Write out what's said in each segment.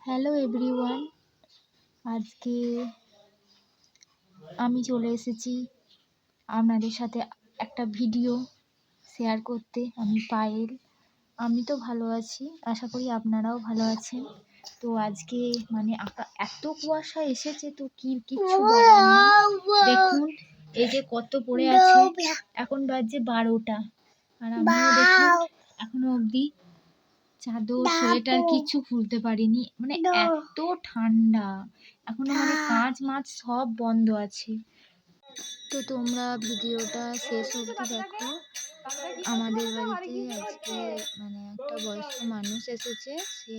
Hello everyone, আজকে আমি চলে এসেছি আপনাদের সাথে একটা ভিডিও শেয়ার করতে। আমি পায়েল। আমি তো ভালো আছি, আশা করি আপনারাও ভালো আছেন। তো আজকে এত কুয়াশা এসেছে তো কিচ্ছু বলার নেই। দেখুন এই যে কত পড়ে আছে, এখন বাজছে 12টা, আর আমিও দেখুন এখনো অবধি চাদর সোয়েটার কিছু খুলতে পারিনি, এত ঠান্ডা এখনো, কাঁচ মাছ সব বন্ধ আছে। তো তোমরা ভিডিওটা শেষ অবধি দেখো। আমাদের বাড়িতে আজকে একটা বয়স্ক মানুষ এসেছে, সে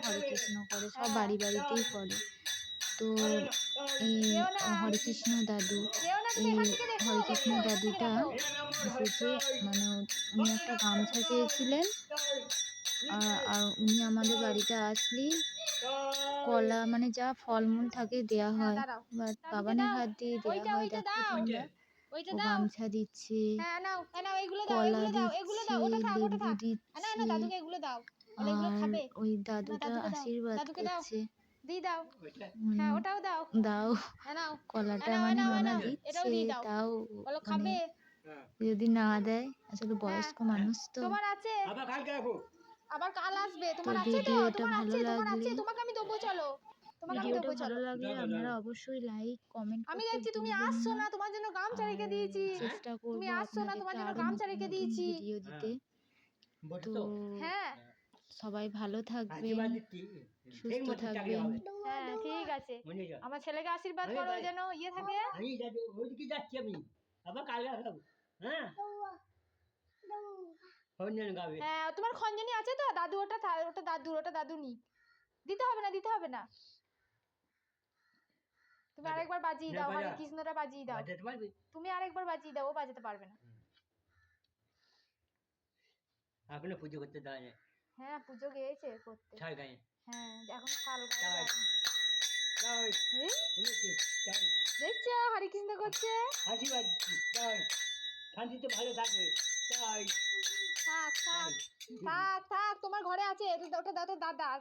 হরে কৃষ্ণ করে, সব বাড়িতেই করে। তো এই হরে কৃষ্ণ দাদুটা এসেছে, উনি একটা গামছা চেয়েছিলেন। আর উনি আমাদের বাড়িতে আসলেই কলা যা ফলমূল থাকে দেয়া হয়, বাট বাবানের হাত দিয়ে দেয়া হয়। দেখো তোমরা, ও গামছা দিচ্ছে, কলা দিচ্ছে, লেবু দিচ্ছে, আর ওই দাদুটা আশীর্বাদ করছে। দাও কলাটা, মোনা দিচ্ছে, তাও যদি না দেয়, আসলে বয়স্ক মানুষ তো। আবার কাল আসবে, তো তোমার আছে তো, তোমার আছে, তোমার আছে, তোমাকে আমি দেবো, চলো তোমাকে আমি দেবো, চলো। আপনারা অবশ্যই লাইক কমেন্ট আমি করতে দেখছি তুমি ভুলবেন আসছো না। না, তোমার জন্য গামছা রেখে দিয়েছি। চেষ্টা করব তুমি আসছো না, তোমার জন্য আপনাদেরকে আরো গামছা নতুন রেখে নতুন দিয়েছি। ভিডিও দিতে। তো হ্যাঁ সবাই ভালো থাকবেন, সুস্থ থাকবেন। হ্যাঁ ঠিক আছে, আমার ছেলেকে আশীর্বাদ করো যেন ইয়ে থাকে। হ্যাঁ তোমার খঞ্জনি আছে তো, দাদু ওটা দাদু নি, দিতে হবে না, দিতে হবে না। তুমি আরেকবার বাজিয়ে দাও, হরে কৃষ্ণটা বাজিয়ে দাও। তুমি আরেকবার বাজিয়ে দাও, ও বাজাতে পারবে না। এখনো পুজো করতে দেওয়া যায়। হ্যাঁ পুজো গিয়েছে করতে। ছাই গায়ে। হ্যাঁ এখন শাল গায়ে। দেখছো হরে কৃষ্ণ করছে। আশীর্বাদ শান্তিতে ভালো থাকবে। থাক থাক থাক থাক, তোমার ঘরে আছে, ওটা দাদার।